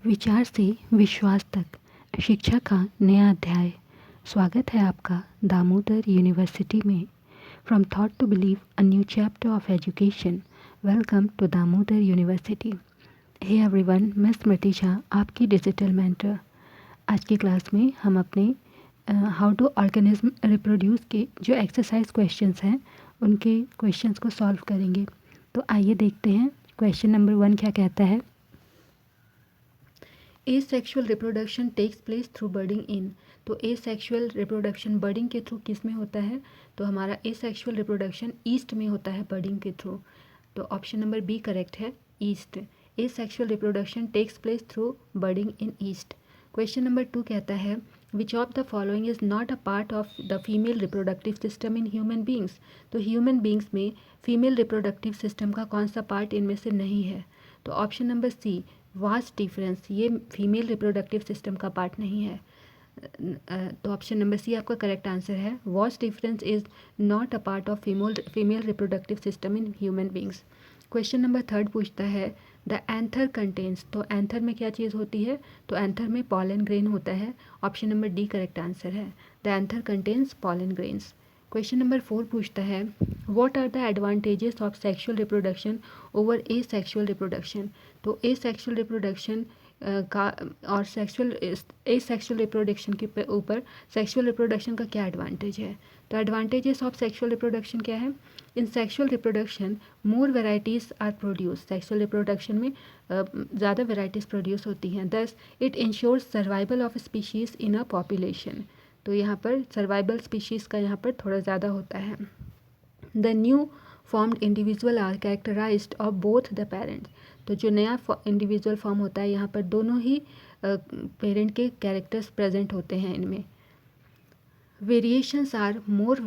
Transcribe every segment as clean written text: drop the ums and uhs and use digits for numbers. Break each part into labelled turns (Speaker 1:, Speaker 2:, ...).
Speaker 1: विचार से विश्वास तक शिक्षा का नया अध्याय। स्वागत है आपका दामोदर यूनिवर्सिटी में। From thought to believe a new chapter of education. Welcome to Damodar University. Hey everyone, मैं स्मृति झा, आपकी डिजिटल मेंटर। आज की क्लास में हम अपने हाउ टू ऑर्गेनिज्म रिप्रोड्यूस के जो एक्सरसाइज क्वेश्चंस हैं उनके क्वेश्चंस को सॉल्व करेंगे। तो आइए देखते हैं क्वेश्चन नंबर 1 क्या कहता है। Asexual reproduction takes place through budding in. तो एसेक्सुअल रिप्रोडक्शन बर्डिंग के थ्रू किस में होता है? तो हमारा एसेक्सुअल रिप्रोडक्शन ईस्ट में होता है बर्डिंग के थ्रू। तो ऑप्शन नंबर बी करेक्ट है, yeast. Asexual reproduction takes place through budding in yeast. Question number 2 कहता है which of the following is not a part of the female reproductive system in human beings. तो human beings में female reproductive system का कौन सा part इनमें से नहीं है? तो option number C vas deferens, ये फीमेल रिप्रोडक्टिव सिस्टम का पार्ट नहीं है। तो ऑप्शन नंबर सी आपका करेक्ट आंसर है। Vast difference is not a part of female reproductive system in human beings. Question number 3 पूछता है द एंथर कंटेन्स। तो एंथर में क्या चीज़ होती है? तो एंथर में पॉलन ग्रेन होता है। Option number D correct answer है। The anther contains pollen grains. Question number 4 पूछता है what are the advantages of sexual reproduction over asexual reproduction. तो ए सेक्सुअल रिप्रोडक्शन का और सेक्सुअल रिप्रोडक्शन के ऊपर सेक्सुअल रिप्रोडक्शन का क्या एडवांटेज है? तो एडवांटेजेस ऑफ सेक्सुअल रिप्रोडक्शन क्या है? In sexual reproduction more varieties are produce. Sexual reproduction में ज़्यादा वेराइटीज़ प्रोड्यूस होती हैं। Thus it ensures survival of species in a population. तो यहाँ पर सर्वाइवल स्पीशीज़ का यहाँ पर थोड़ा ज़्यादा होता है। The new formed individual are characterised of both the parents. तो जो नया इंडिविजुअल फॉर्म होता है यहाँ पर दोनों ही पेरेंट के कैरेक्टर्स प्रेजेंट होते हैं इनमें। Variations are more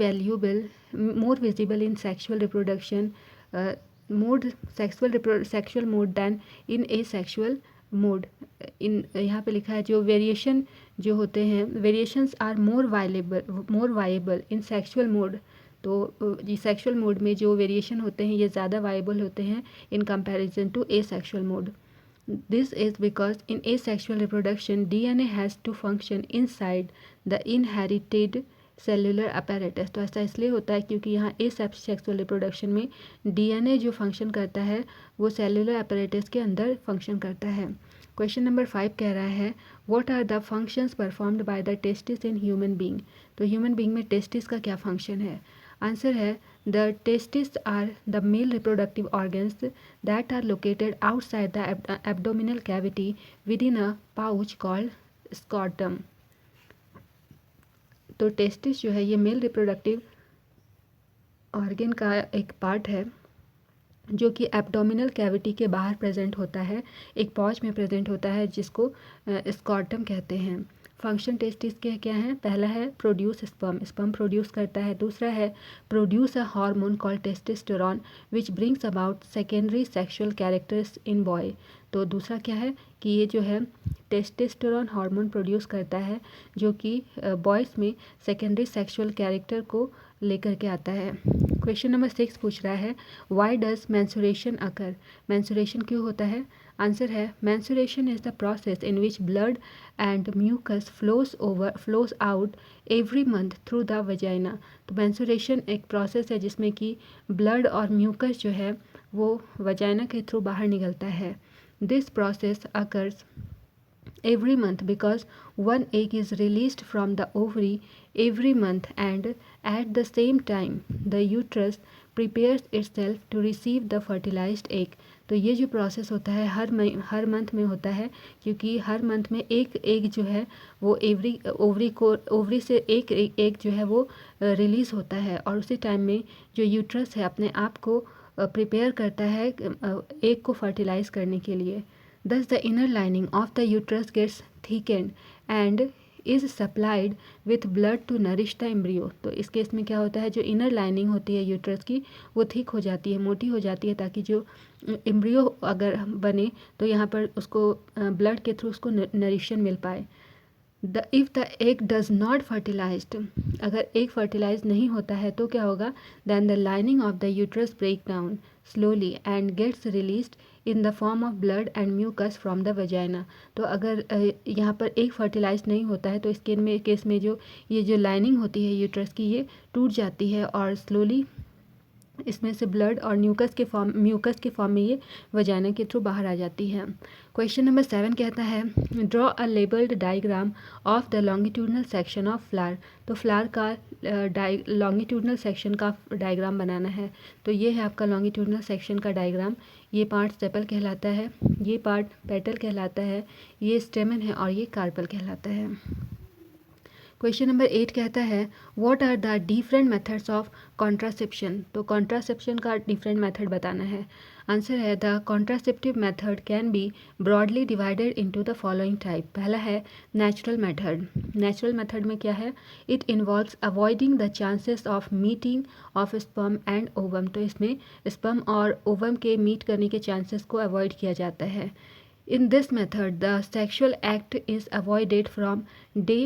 Speaker 1: visible in sexual reproduction sexual mode than in asexual mode. इन यहाँ पे लिखा है जो वेरिएशन जो होते हैं variations are more viable in sexual mode. तो ये सेक्सुअल मोड में जो वेरिएशन होते हैं ये ज़्यादा वाइएबल होते हैं in comparison to asexual mode. This is because in asexual reproduction DNA has to function inside the inherited cellular apparatus। तो ऐसा इसलिए होता है क्योंकि यहाँ asexual रिप्रोडक्शन में DNA जो फंक्शन करता है वो सेलुलर apparatus के अंदर फंक्शन करता है। क्वेश्चन नंबर 5 कह रहा है what are the functions performed by the testis in human being. तो ह्यूमन बींग में टेस्टिस का क्या फंक्शन है? आंसर है the testis are the male reproductive organs that are located outside the abdominal cavity within a pouch called scrotum। तो testis जो है ये मेल रिप्रोडक्टिव ऑर्गन का एक पार्ट है जो कि एब्डोमिनल कैविटी के बाहर प्रेजेंट होता है, एक पॉच में प्रेजेंट होता है जिसको स्कॉटम कहते हैं। फंक्शन टेस्टिस के क्या हैं? पहला है प्रोड्यूस स्पर्म, स्पर्म प्रोड्यूस करता है। दूसरा है produce a hormone called testosterone which brings about secondary sexual characters in boy. तो दूसरा क्या है कि ये जो है टेस्टोस्टेरोन हार्मोन प्रोड्यूस करता है जो कि बॉयज़ में सेकेंडरी सेक्सुअल कैरेक्टर को लेकर के आता है। क्वेश्चन नंबर 6 पूछ रहा है why does menstruation occur. Menstruation क्यों होता है? आंसर है menstruation is the process in which blood and mucus flows out every month through the vagina. तो मैंसुरेशन एक प्रोसेस है जिसमें कि ब्लड और म्यूकस जो है वो वजाइना के थ्रू बाहर निकलता है। This process occurs every month because one egg is released from the ovary every month and at the same time the uterus prepares itself to receive the fertilized egg। तो ये जो process होता है हर month में होता है क्योंकि हर month में एक एग जो है वो ओवरी से एक एग जो है वो रिलीज़ होता है और उसी टाइम में जो यूट्रस है अपने आप को प्रिपेयर करता है एग को फर्टिलाइज़ करने के लिए। Thus the inner lining of the uterus gets thickened and is supplied with blood to nourish the embryo। तो इस केस में क्या होता है जो इनर लाइनिंग होती है यूट्रस की वो थिक हो जाती है, मोटी हो जाती है ताकि जो एम्ब्रियो अगर बने तो यहाँ पर उसको ब्लड के थ्रू उसको नरिशन मिल पाए। If the egg does not fertilised, अगर एग फर्टिलाइज नहीं होता है तो क्या होगा? Then the lining of the uterus break down slowly and gets released in the form of blood and mucus from the vagina. तो अगर यहाँ पर एक फर्टिलाइज नहीं होता है तो इसके केस में जो ये जो लाइनिंग होती है यूट्रस की ये टूट जाती है और स्लोली इसमें से ब्लड और म्यूकस के फॉर्म में ये वजाइना के थ्रू बाहर आ जाती है। क्वेश्चन नंबर 7 कहता है draw a labelled diagram of the longitudinal section of flower. तो फ्लावर का लॉन्गिट्यूडनल सेक्शन का डायग्राम बनाना है। तो ये है आपका लॉन्गिट्यूडनल सेक्शन का डायग्राम। ये पार्ट सेपल कहलाता है, ये पार्ट पेटल कहलाता है, ये स्टेमन है और ये कार्पल कहलाता है। क्वेश्चन नंबर 8 कहता है what are the different methods of contraception. तो कॉन्ट्रासेप्शन का डिफरेंट मेथड बताना है। आंसर है the contraceptive method can be broadly divided into the following type. पहला है नेचुरल मेथड। नेचुरल मेथड में क्या है, it involves avoiding the chances of meeting of sperm and ovum. तो इसमें स्पर्म और ओवम के मीट करने के चांसेस को अवॉइड किया जाता है। In this method the sexual act is avoided from day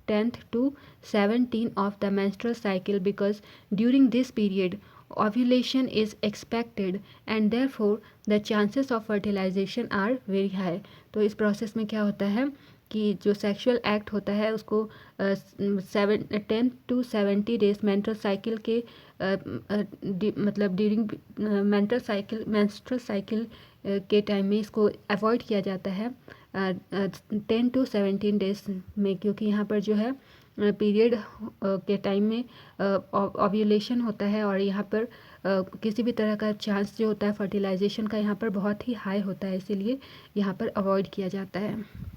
Speaker 1: 10th to 17 of the menstrual cycle because during this period ovulation is expected and therefore the chances of fertilization are very high। तो इस process में क्या होता है कि जो sexual act होता है उसको 10 to 70 डेज मेंस्ट्रुअल साइकिल के मतलब ड्यूरिंग मेंस्ट्रुअल साइकिल के टाइम में इसको अवॉइड किया जाता है 10 to 17 डेज में, क्योंकि यहाँ पर जो है पीरियड के टाइम में ओव्यूलेशन होता है और यहाँ पर किसी भी तरह का चांस जो होता है फर्टिलाइजेशन का यहाँ पर बहुत ही हाई होता है, इसीलिए यहाँ पर अवॉइड किया जाता है।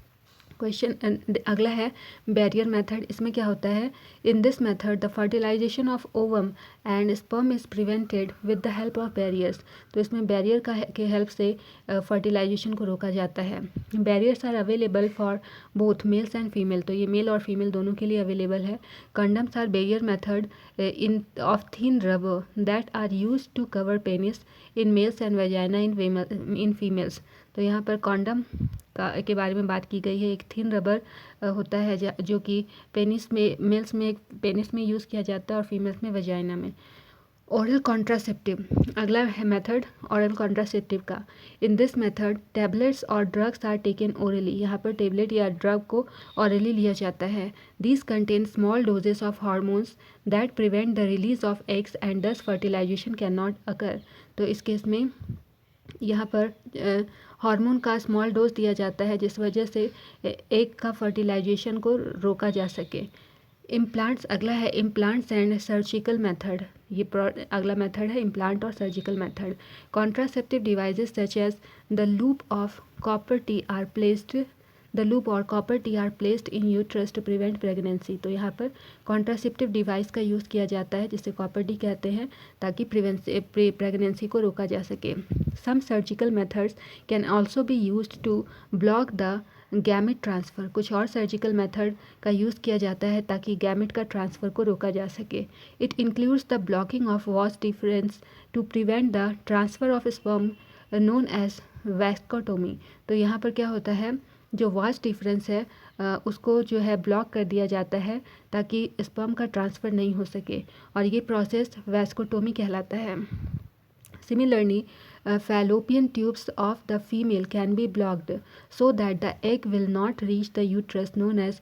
Speaker 1: क्वेश्चन अगला है बैरियर मेथड। इसमें क्या होता है, in this method the fertilisation of ovum and sperm is prevented with the help of barriers. तो इसमें बैरियर के हेल्प से फर्टिलाइजेशन को रोका जाता है। Barriers are available for both males and female. तो ये मेल और फीमेल दोनों के लिए अवेलेबल है। Condoms are barrier method in of thin rubber that are use to cover penis in males and vagina in females. तो यहाँ पर कॉन्डम के बारे में बात की गई है। एक थिन रबर होता है जो कि पेनिस में मेल्स में पेनिस में यूज़ किया जाता है और फीमेल्स में वजाइना में। ओरल कॉन्ट्रासेप्टिव अगला है मेथड ओरल कॉन्ट्रासेप्टिव का। इन दिस मेथड टैबलेट्स और ड्रग्स आर टेकन ओरली। यहाँ पर टेबलेट या ड्रग को ओरली लिया जाता है। This contain small doses of hormones that prevent the release of eggs and दस फर्टिलाइजेशन कैन नॉट अकर। तो इस केस में यहाँ पर हार्मोन का स्मॉल डोज दिया जाता है जिस वजह से एग का फर्टिलाइजेशन को रोका जा सके। इम्प्लांट्स अगला है इम्प्लांट्स एंड सर्जिकल मेथड। ये अगला मेथड है इम्प्लांट और surgical method. Contraceptive devices such as the loop और copper T are placed in uterus to prevent pregnancy. तो यहाँ पर कॉन्ट्रासेप्टिव डिवाइस का यूज़ किया जाता है जिसे कॉपर टी कहते हैं ताकि प्रेगनेंसी को रोका जा सके। Some surgical methods can also be used to block the gamete transfer. कुछ और सर्जिकल मेथड का यूज़ किया जाता है ताकि गैमेट का ट्रांसफ़र को रोका जा सके। It includes the blocking of vas deferens to prevent the transfer of sperm known as vasectomy. तो यहाँ पर क्या होता है, जो वास्ट डिफरेंस है उसको जो है ब्लॉक कर दिया जाता है ताकि स्पर्म का ट्रांसफ़र नहीं हो सके और ये प्रोसेस वैस्कोटोमी कहलाता है। Similarly fallopian tubes of the female can be blocked so that the egg will not reach the uterus known as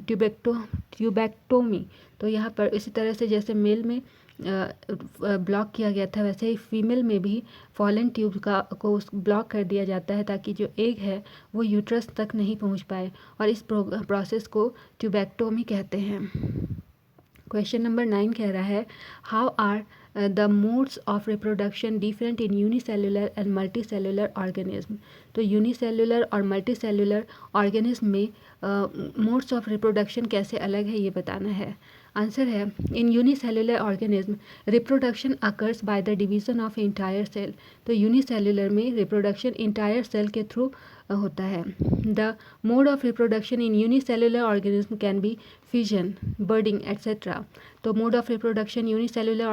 Speaker 1: tubectomy। तो यहाँ पर इसी तरह से जैसे मेल में ब्लॉक किया गया था वैसे ही फीमेल में भी फॉलन ट्यूब को ब्लॉक कर दिया जाता है ताकि जो एग है वो यूट्रस तक नहीं पहुँच पाए और इस प्रोसेस को ट्यूबेक्टोमी कहते हैं। क्वेश्चन नंबर 9 कह रहा है how are the modes of reproduction different in unicellular and multicellular organism. तो यूनिसेलुलर और मल्टीसेलुलर ऑर्गेनिज्म में मोड्स ऑफ रिप्रोडक्शन कैसे अलग है ये बताना है। आंसर है in unicellular organism reproduction occurs by the division of entire cell. तो यूनिसेलुलर में रिप्रोडक्शन इंटायर सेल के थ्रू होता है। The mode of reproduction in unicellular organism can be fission, budding etcetera. तो mode of reproduction unicellular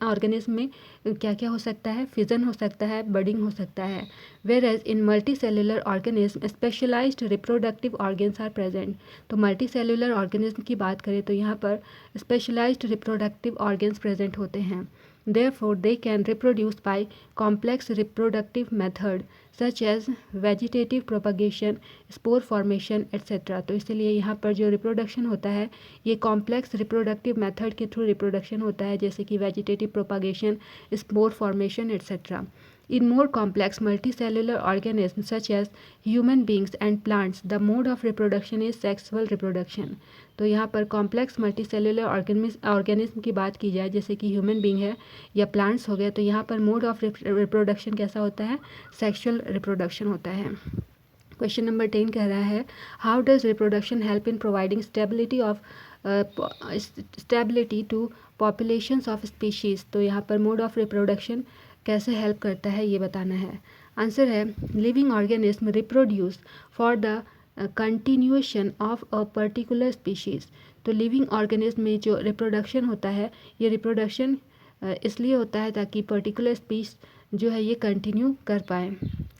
Speaker 1: organism में क्या क्या हो सकता है, फिजन हो सकता है, बर्डिंग हो सकता है। Whereas in multicellular organism specialised reproductive organs are present. तो मल्टीसेलुलर ऑर्गेनिज्म की बात करें तो यहाँ पर स्पेशलाइज्ड रिप्रोडक्टिव ऑर्गेन्स प्रेजेंट होते हैं। Therefore, they can reproduce by complex reproductive method such as vegetative propagation, spore formation, etc. तो इसलिए यहाँ पर जो रिप्रोडक्शन होता है ये कॉम्प्लेक्स रिप्रोडक्टिव मेथड के थ्रू रिप्रोडक्शन होता है, जैसे कि vegetative propagation, spore formation, etc. In more complex multicellular organisms such as human beings and plants, the mode of reproduction is sexual reproduction. तो यहाँ पर कॉम्प्लेक्स मल्टीसेलुलर ऑर्गेनिज्म की बात की जाए, जैसे कि ह्यूमन बींग है या प्लांट्स हो गए, तो यहाँ पर मोड ऑफ रिप्रोडक्शन कैसा होता है? सेक्सुअल रिप्रोडक्शन होता है। क्वेश्चन नंबर 10 कह रहा है how does reproduction help in providing stability to populations of species. तो यहाँ पर मोड ऑफ रिप्रोडक्शन कैसे हेल्प करता है ये बताना है। आंसर है living organism reproduce for the continuation of a particular species. तो लिविंग ऑर्गेनिज्म में जो रिप्रोडक्शन होता है ये रिप्रोडक्शन इसलिए होता है ताकि पर्टिकुलर स्पीश जो है ये कंटिन्यू कर पाए।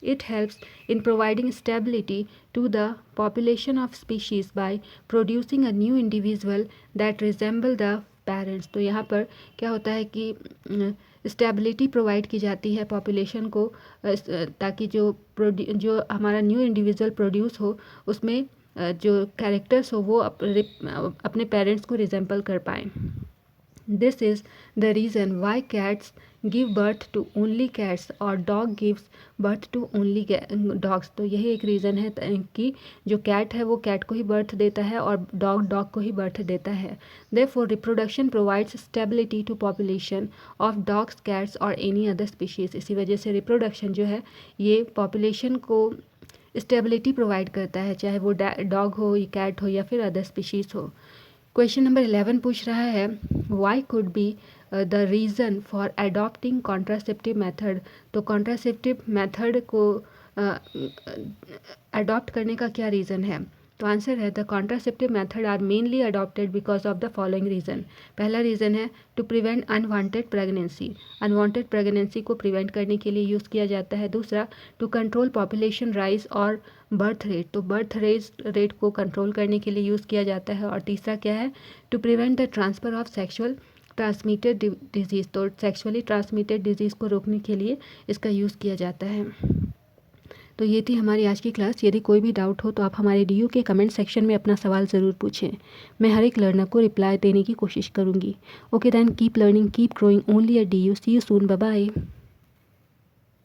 Speaker 1: It helps in providing stability to the population of species by producing a new individual that resemble the parents. तो यहाँ पर क्या होता है कि स्टेबिलिटी प्रोवाइड की जाती है पॉपुलेशन को, ताकि जो हमारा न्यू इंडिविजुअल प्रोड्यूस हो उसमें जो कैरेक्टर्स हो वो अपने पेरेंट्स को रिजेंबल कर पाएँ। This is the reason why cats give birth to only cats और dog gives birth to only dogs। तो यही एक रीज़न है कि जो कैट है वो कैट को ही बर्थ देता है और डॉग को ही बर्थ देता है। Therefore, reproduction provides stability to population of dogs, cats और any other species। इसी वजह से रिप्रोडक्शन जो है ये पॉपुलेशन को स्टेबिलिटी प्रोवाइड करता है, चाहे वो डॉग हो, कैट हो या फिर अदर स्पीशीज़ हो। क्वेश्चन नंबर 11 पूछ रहा है why could be the reason for adopting contraceptive method. तो कॉन्ट्रासेप्टिव मेथड को अडॉप्ट करने का क्या रीज़न है? तो आंसर है the contraceptive method are mainly adopted because of the following reason. पहला रीज़न है to prevent unwanted pregnancy. Unwanted pregnancy को प्रिवेंट करने के लिए यूज़ किया जाता है। दूसरा टू कंट्रोल पॉपुलेशन राइज और बर्थ रेट। तो बर्थ रेट को कंट्रोल करने के लिए यूज़ किया जाता है। और तीसरा क्या है? To prevent the transfer of sexual transmitted disease. तो सेक्सुअली ट्रांसमिटेड डिजीज़ को रोकने के लिए इसका यूज़ किया जाता है। तो ये थी हमारी आज की क्लास। यदि कोई भी डाउट हो तो आप हमारे DU के कमेंट सेक्शन में अपना सवाल ज़रूर पूछें। मैं हर एक लर्नर को रिप्लाई देने की कोशिश करूँगी। Okay then, keep learning, keep growing only at DU। See you soon, bye bye.